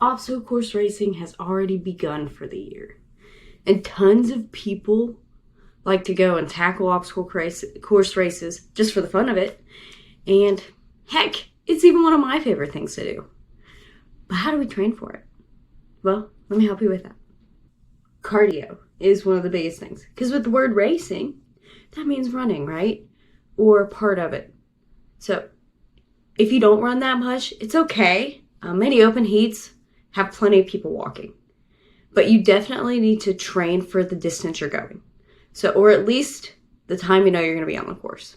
Obstacle course racing has already begun for the year, and tons of people like to go and tackle obstacle course races just for the fun of it. And heck, it's even one of my favorite things to do. But how do we train for it? Well, let me help you with that. Cardio is one of the biggest things, because with the word racing, that means running, right? Or part of it. So if you don't run that much, it's okay. Many open heats have plenty of people walking, but you definitely need to train for the distance you're going. So, or at least the time you know you're going to be on the course.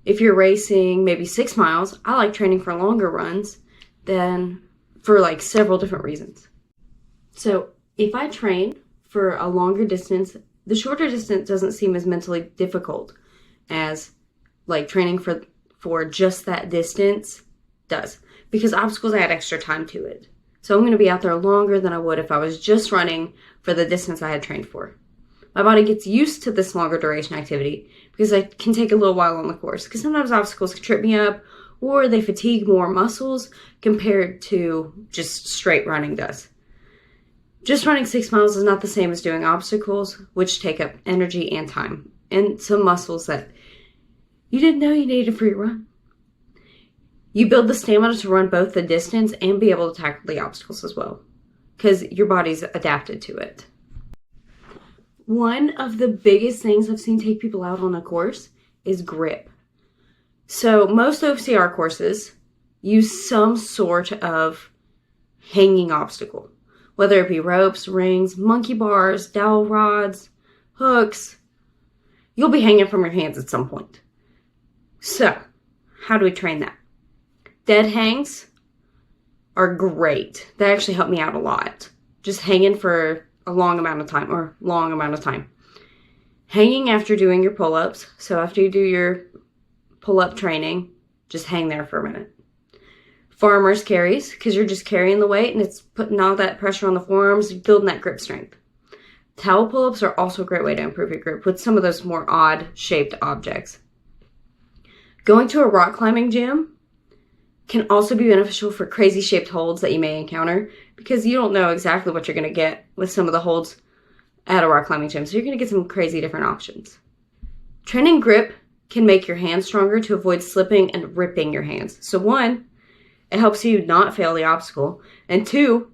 If you're racing maybe 6 miles, I like training for longer runs than for like several different reasons. So if I train for a longer distance, the shorter distance doesn't seem as mentally difficult as like training for just that distance does, because obstacles add extra time to it. So I'm going to be out there longer than I would if I was just running for the distance I had trained for. My body gets used to this longer duration activity because I can take a little while on the course, because sometimes obstacles can trip me up or they fatigue more muscles compared to just straight running does. Just running 6 miles is not the same as doing obstacles, which take up energy and time and some muscles that you didn't know you needed for your run. You build the stamina to run both the distance and be able to tackle the obstacles as well, because your body's adapted to it. One of the biggest things I've seen take people out on a course is grip. So most OCR courses use some sort of hanging obstacle, whether it be ropes, rings, monkey bars, dowel rods, hooks. You'll be hanging from your hands at some point. So how do we train that? Dead hangs are great. They actually help me out a lot. Just hanging for a long amount of time. Hanging after doing your pull-ups. So after you do your pull-up training, just hang there for a minute. Farmer's carries, because you're just carrying the weight and it's putting all that pressure on the forearms, building that grip strength. Towel pull-ups are also a great way to improve your grip with some of those more odd-shaped objects. Going to a rock climbing gym can also be beneficial for crazy shaped holds that you may encounter, because you don't know exactly what you're going to get with some of the holds at a rock climbing gym. So you're going to get some crazy different options. Training grip can make your hands stronger to avoid slipping and ripping your hands. So 1, it helps you not fail the obstacle. And 2,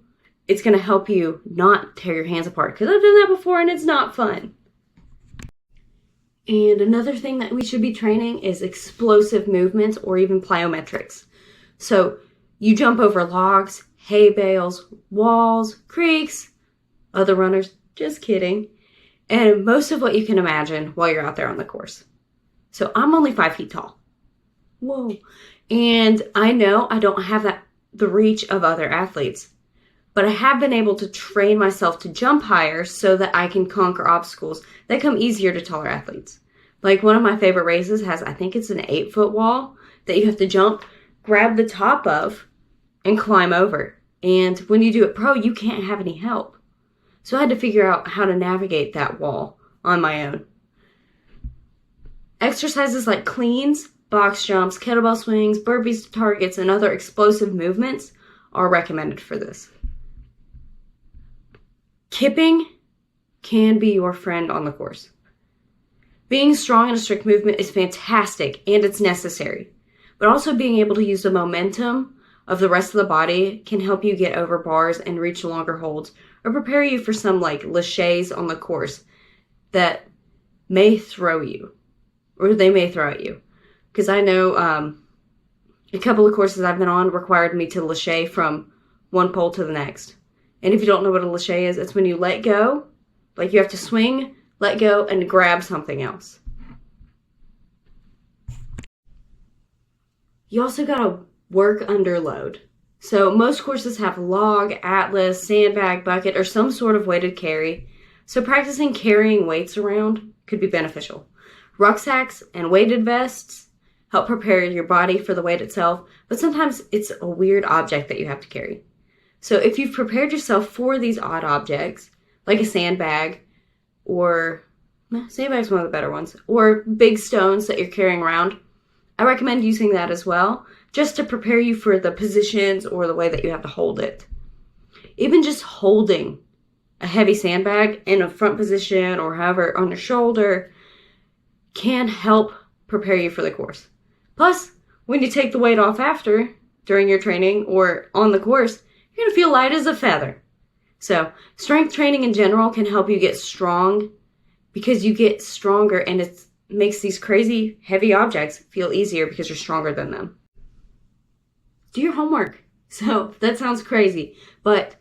it's going to help you not tear your hands apart, because I've done that before and it's not fun. And another thing that we should be training is explosive movements or even plyometrics. So you jump over logs, hay bales, walls, creeks, other runners, just kidding, and most of what you can imagine while you're out there on the course. So I'm only 5 feet tall. Whoa. And I know I don't have the reach of other athletes, but I have been able to train myself to jump higher so that I can conquer obstacles that come easier to taller athletes. Like one of my favorite races has, I think it's an 8-foot wall that you have to jump, grab the top of, and climb over. And when you do it pro, you can't have any help. So I had to figure out how to navigate that wall on my own. Exercises like cleans, box jumps, kettlebell swings, burpees to targets, and other explosive movements are recommended for this. Kipping can be your friend on the course. Being strong in a strict movement is fantastic and it's necessary. But also being able to use the momentum of the rest of the body can help you get over bars and reach longer holds, or prepare you for some like laches on the course that may throw you, or they may throw at you. Because I know a couple of courses I've been on required me to lache from one pole to the next. And if you don't know what a lache is, it's when you let go, like you have to swing, let go, and grab something else. You also gotta work under load. So most courses have log, atlas, sandbag, bucket, or some sort of weighted carry. So practicing carrying weights around could be beneficial. Rucksacks and weighted vests help prepare your body for the weight itself, but sometimes it's a weird object that you have to carry. So if you've prepared yourself for these odd objects, like a sandbag, or sandbag's one of the better ones, or big stones that you're carrying around, I recommend using that as well, just to prepare you for the positions or the way that you have to hold it. Even just holding a heavy sandbag in a front position or however on your shoulder can help prepare you for the course. Plus, when you take the weight off after, during your training or on the course, you're going to feel light as a feather. So, strength training in general can help you get strong because you get stronger and it makes these crazy heavy objects feel easier because you're stronger than them. Do your homework. So, that sounds crazy, but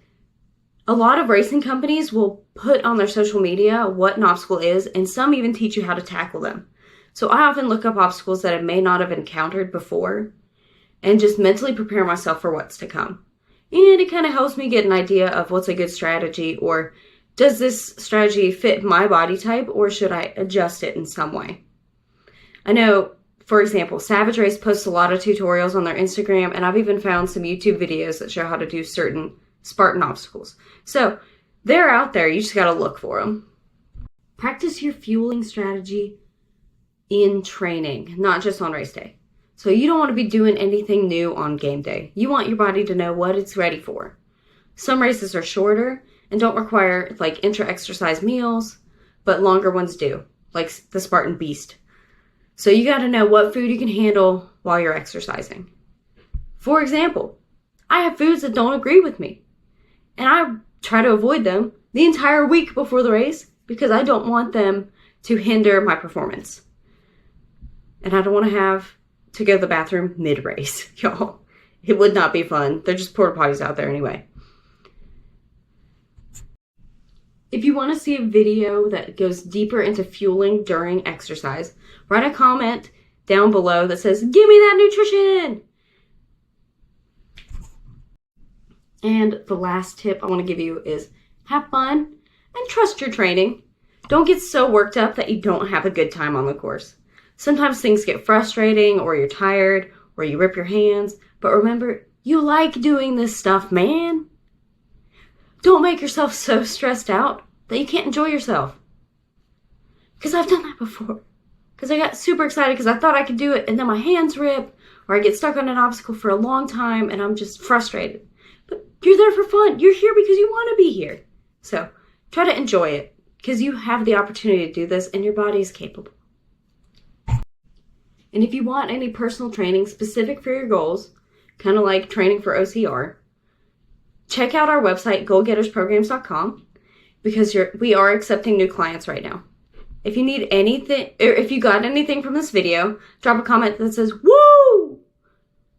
a lot of racing companies will put on their social media what an obstacle is, and some even teach you how to tackle them. So I often look up obstacles that I may not have encountered before and just mentally prepare myself for what's to come. And it kind of helps me get an idea of what's a good strategy, or does this strategy fit my body type, or should I adjust it in some way? I know, for example, Savage Race posts a lot of tutorials on their Instagram, and I've even found some YouTube videos that show how to do certain Spartan obstacles. So they're out there, you just gotta look for them. Practice your fueling strategy in training, not just on race day. So you don't want to be doing anything new on game day. You want your body to know what it's ready for. Some races are shorter and don't require like intra-exercise meals, but longer ones do, like the Spartan Beast. So you gotta know what food you can handle while you're exercising. For example, I have foods that don't agree with me, and I try to avoid them the entire week before the race because I don't want them to hinder my performance. And I don't want to have to go to the bathroom mid-race, y'all. It would not be fun. They're just porta potties out there anyway. If you want to see a video that goes deeper into fueling during exercise, write a comment down below that says, "Give me that nutrition!" And the last tip I want to give you is have fun and trust your training. Don't get so worked up that you don't have a good time on the course. Sometimes things get frustrating, or you're tired, or you rip your hands, but remember, you like doing this stuff, man. Don't make yourself so stressed out that you can't enjoy yourself. Because I've done that before. Because I got super excited because I thought I could do it, and then my hands rip, or I get stuck on an obstacle for a long time, and I'm just frustrated. But you're there for fun. You're here because you want to be here. So try to enjoy it, because you have the opportunity to do this, and your body is capable. And if you want any personal training specific for your goals, kind of like training for OCR, check out our website, goalgettersprograms.com, because we are accepting new clients right now. If you need anything, or if you got anything from this video, drop a comment that says, "Woo!"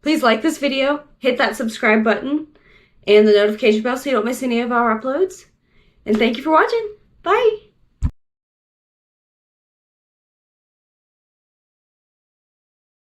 Please like this video, hit that subscribe button, and the notification bell so you don't miss any of our uploads. And thank you for watching. Bye!